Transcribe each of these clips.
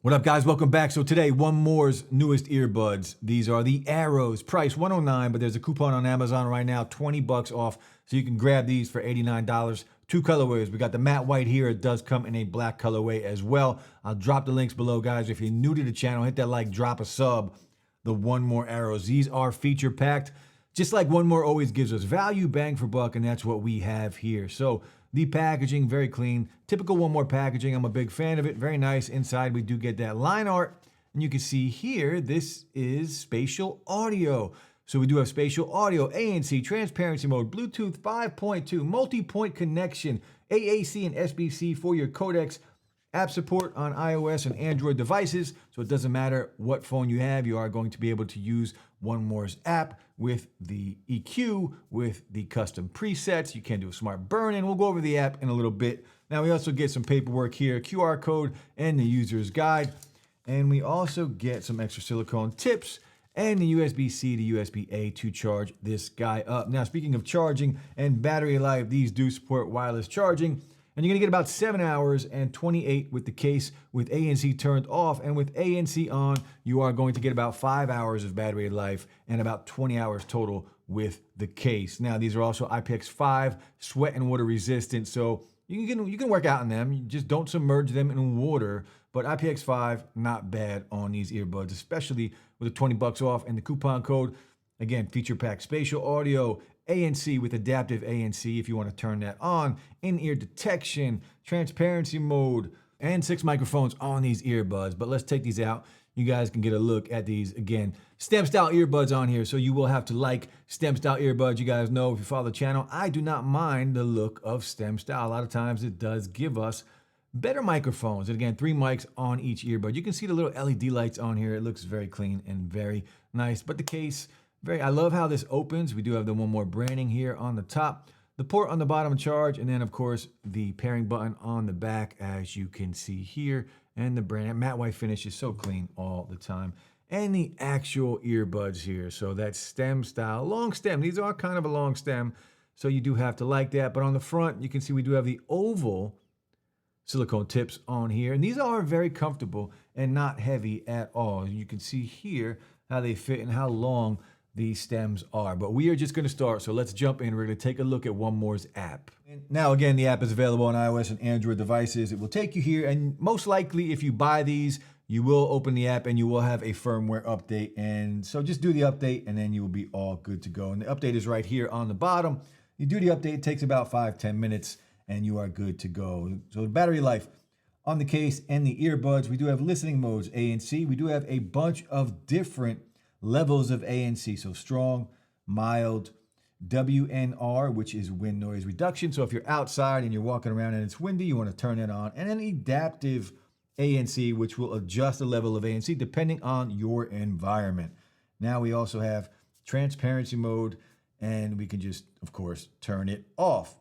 What up, guys? Welcome back. So today, One More's newest earbuds. These are the AEROs, price $109, but there's a coupon on Amazon right now, 20 bucks off. So you can grab these for $89. Two colorways. We got the matte white here. It does come in a black colorway as well. I'll drop the links below, guys. If you're new to the channel, hit that like, drop a sub. The One More AEROs. These are feature packed. Just like One More always gives us value, bang for buck, and that's what we have here. So the packaging, very clean. Typical One More packaging. I'm a big fan of it. Very nice. Inside, we do get that line art. And you can see here, this is spatial audio. So we do have spatial audio, ANC, transparency mode, Bluetooth 5.2, multi-point connection, AAC and SBC for your codecs, app support on iOS and Android devices. So it doesn't matter what phone you have, you are going to be able to use One More's app with the EQ, with the custom presets. You can do a smart burn-in. We'll go over the app in a little bit. Now we also get some paperwork here, QR code and the user's guide. And we also get some extra silicone tips and the USB-C to USB-A to charge this guy up. Now, speaking of charging and battery life, these do support wireless charging. And you're gonna get about 7 hours and 28 with the case with ANC turned off, and with ANC on, you are going to get about 5 hours of battery life and about 20 hours total with the case. Now, these are also IPX5 sweat and water resistant, so you can work out in them. You just don't submerge them in water. But IPX5, not bad on these earbuds, especially with the 20 bucks off and the coupon code. Again, feature pack spatial audio, ANC with adaptive ANC if you want to turn that on, in-ear detection, transparency mode, and 6 microphones on these earbuds. But let's take these out. You guys can get a look at these. Again, STEM style earbuds on here, so you will have to like STEM style earbuds. You guys know if you follow the channel, I do not mind the look of STEM style. A lot of times it does give us better microphones. And again, 3 mics on each earbud. You can see the little LED lights on here. It looks very clean and very nice. But the case, I love how this opens. We do have the One More branding here on the top, the port on the bottom charge, and then of course the pairing button on the back, as you can see here. And the brand matte white finish is so clean all the time. And the actual earbuds here. So that's stem style, long stem. These are kind of a long stem, so you do have to like that. But on the front, you can see we do have the oval silicone tips on here. And these are very comfortable and not heavy at all. You can see here how they fit and how long these stems are. But we are just going to start, so let's jump in. We're going to take a look at One More's app. And now again, the app is available on iOS and Android devices. It will take you here, and most likely if you buy these, you will open the app and you will have a firmware update. And so just do the update and then you will be all good to go. And the update is right here on the bottom. You do the update, it takes about 5-10 minutes and you are good to go. So the battery life on the case and the earbuds, we do have listening modes, ANC. We do have a bunch of different levels of ANC, so strong, mild, WNR, which is wind noise reduction. So if you're outside and you're walking around and it's windy, you want to turn that on. And then adaptive ANC, which will adjust the level of ANC depending on your environment. Now we also have transparency mode, and we can just, of course, turn it off.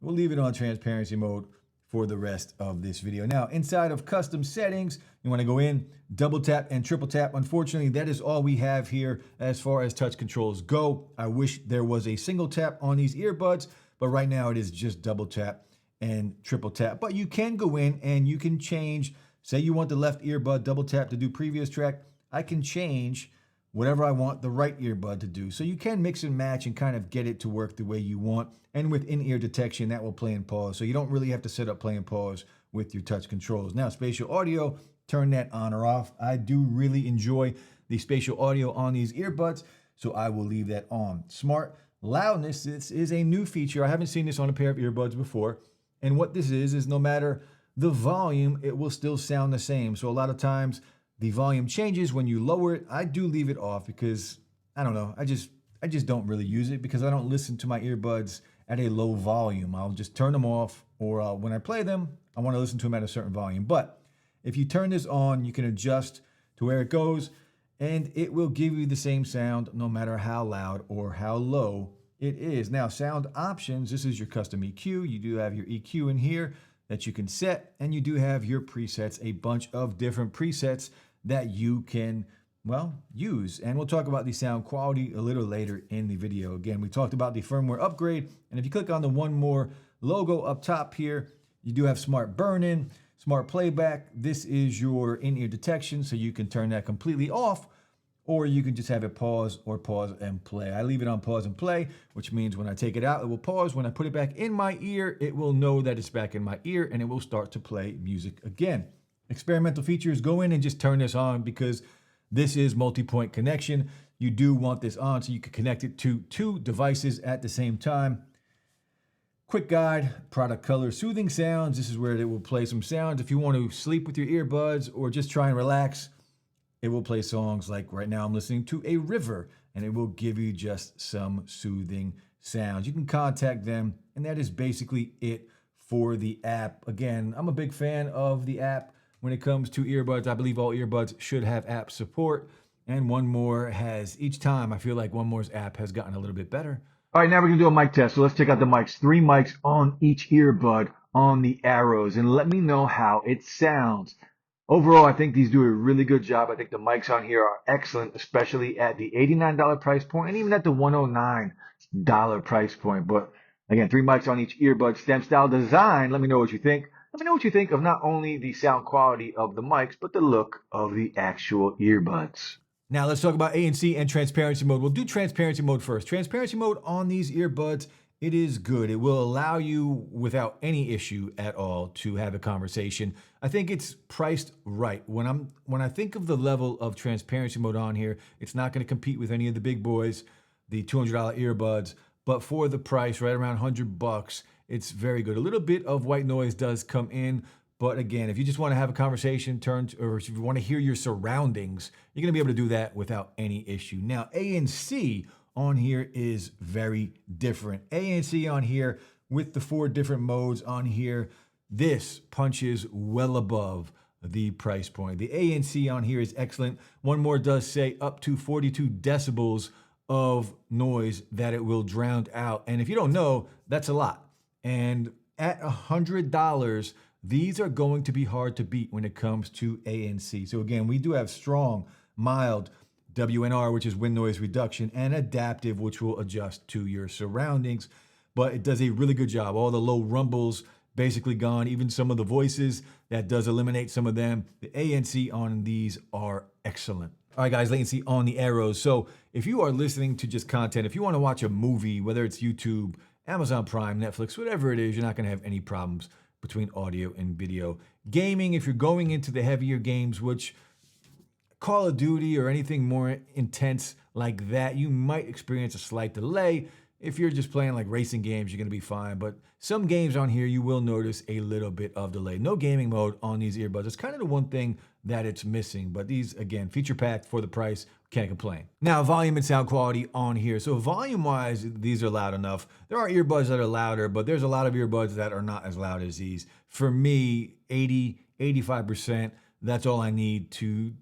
We'll leave it on transparency mode for the rest of this video. Now, inside of custom settings, you want to go in, double tap and triple tap. Unfortunately, that is all we have here as far as touch controls go. I wish there was a single tap on these earbuds, but right now it is just double tap and triple tap. But you can go in and you can change, say you want the left earbud double tap to do previous track. I can change whatever I want the right earbud to do. So you can mix and match and kind of get it to work the way you want. And with in-ear detection, that will play and pause. So you don't really have to set up play and pause with your touch controls. Now, spatial audio, turn that on or off. I do really enjoy the spatial audio on these earbuds, so I will leave that on. Smart loudness, this is a new feature. I haven't seen this on a pair of earbuds before. And what this is no matter the volume, it will still sound the same. So a lot of times, the volume changes when you lower it. I do leave it off because, I don't know, I just don't really use it because I don't listen to my earbuds at a low volume. I'll just turn them off, or when I play them, I want to listen to them at a certain volume. But if you turn this on, you can adjust to where it goes, and it will give you the same sound no matter how loud or how low it is. Now, sound options, this is your custom EQ. You do have your EQ in here that you can set, and you do have your presets, a bunch of different presets that you can, well, use. And we'll talk about the sound quality a little later in the video. Again, we talked about the firmware upgrade, and if you click on the One More logo up top here, you do have smart burn-in, Smart playback, this is your in-ear detection, so you can turn that completely off, or you can just have it pause or pause and play. I leave it on pause and play, which means when I take it out, it will pause. When I put it back in my ear, it will know that it's back in my ear and it will start to play music again. Experimental features, go in and just turn this on because this is multi-point connection. You do want this on so you can connect it to 2 devices at the same time. Quick guide, product color, soothing sounds. This is where it will play some sounds. If you want to sleep with your earbuds or just try and relax, it will play songs like right now I'm listening to a river, and it will give you just some soothing sounds. You can contact them, and that is basically it for the app. Again, I'm a big fan of the app when it comes to earbuds. I believe all earbuds should have app support, and One More has, each time I feel like One More's app has gotten a little bit better. All right, now we're gonna do a mic test. So let's check out the mics. 3 mics on each earbud on the AEROs, and let me know how it sounds. Overall, I think these do a really good job. I think the mics on here are excellent, especially at the $89 price point and even at the $109 price point. But again, 3 mics on each earbud, stem style design. Let me know what you think. Let me know what you think of not only the sound quality of the mics, but the look of the actual earbuds. Now let's talk about ANC and transparency mode. We'll do transparency mode first. Transparency mode on these earbuds, it is good. It will allow you without any issue at all to have a conversation. I think it's priced right. When I think of the level of transparency mode on here, it's not going to compete with any of the big boys, the $200 earbuds, but for the price, right around $100, it's very good. A little bit of white noise does come in, but again, if you just want to have a conversation, or if you want to hear your surroundings, you're going to be able to do that without any issue. Now, ANC on here is very different. ANC on here with the 4 different modes on here, this punches well above the price point. The ANC on here is excellent. One More does say up to 42 decibels of noise that it will drown out. And if you don't know, that's a lot. And at $100, these are going to be hard to beat when it comes to ANC. So again, we do have strong, mild WNR, which is wind noise reduction, and adaptive, which will adjust to your surroundings. But it does a really good job. All the low rumbles basically gone. Even some of the voices, that does eliminate some of them. The ANC on these are excellent. All right, guys, latency on the AEROs. So if you are listening to just content, if you want to watch a movie, whether it's YouTube, Amazon Prime, Netflix, whatever it is, you're not going to have any problems between audio and video. Gaming, if you're going into the heavier games, which Call of Duty or anything more intense like that, you might experience a slight delay. If you're just playing like racing games, you're going to be fine. But some games on here, you will notice a little bit of delay. No gaming mode on these earbuds. It's kind of the one thing that it's missing. But these, again, feature packed for the price. Can't complain. Now, volume and sound quality on here. So volume-wise, these are loud enough. There are earbuds that are louder, but there's a lot of earbuds that are not as loud as these. For me, 85%, that's all I need to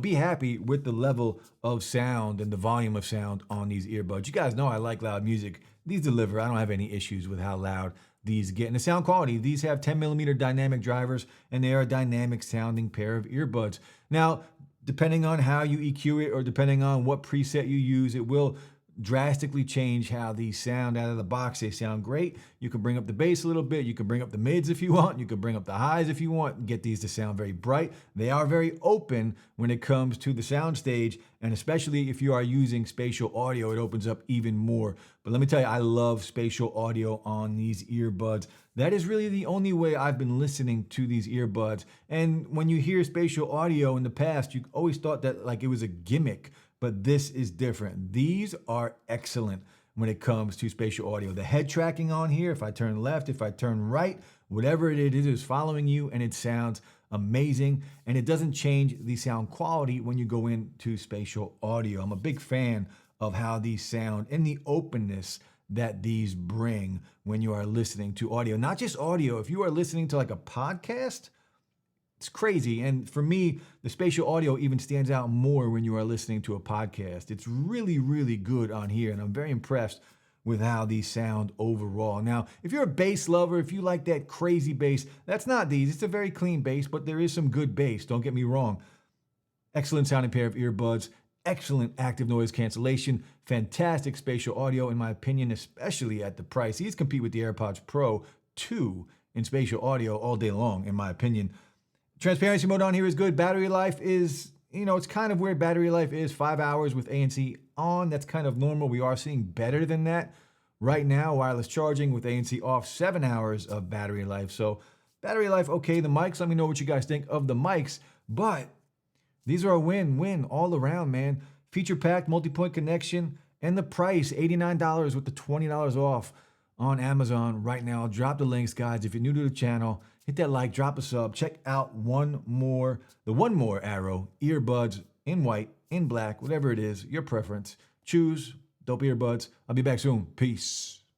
be happy with the level of sound and the volume of sound on these earbuds. You guys know I like loud music. These deliver. I don't have any issues with how loud these get. And the sound quality, these have 10mm dynamic drivers, and they are a dynamic sounding pair of earbuds. Now, depending on how you EQ it or depending on what preset you use, it will drastically change how these sound out of the box. They sound great. You can bring up the bass a little bit. You can bring up the mids if you want. You can bring up the highs if you want and get these to sound very bright. They are very open when it comes to the sound stage, and especially if you are using spatial audio, it opens up even more. But let me tell you, I love spatial audio on these earbuds. That is really the only way I've been listening to these earbuds. And when you hear spatial audio in the past, you always thought that like it was a gimmick. But this is different. These are excellent when it comes to spatial audio. The head tracking on here, if I turn left, if I turn right, whatever it is following you, and it sounds amazing. And it doesn't change the sound quality when you go into spatial audio. I'm a big fan of how these sound and the openness that these bring when you are listening to audio. Not just audio, if you are listening to like a podcast, it's crazy. And for me, the spatial audio even stands out more when you are listening to a podcast. It's really, really good on here. And I'm very impressed with how these sound overall. Now, if you're a bass lover, if you like that crazy bass, that's not these. It's a very clean bass, but there is some good bass. Don't get me wrong. Excellent sounding pair of earbuds. Excellent active noise cancellation. Fantastic spatial audio, in my opinion, especially at the price. These compete with the AirPods Pro 2 in spatial audio all day long, in my opinion. Transparency mode on here is good. Battery life is, it's kind of where battery life is. 5 hours with ANC on. That's kind of normal. We are seeing better than that right now. Wireless charging with ANC off, 7 hours of battery life. So battery life, okay. The mics, let me know what you guys think of the mics. But these are a win-win all around, man. Feature-packed, multi-point connection, and the price, $89 with the $20 off on Amazon right now. I'll drop the links, guys. If you're new to the channel, hit that like, drop a sub. Check out the one more AERO earbuds in white, in black, whatever it is, your preference. Choose dope earbuds. I'll be back soon. Peace.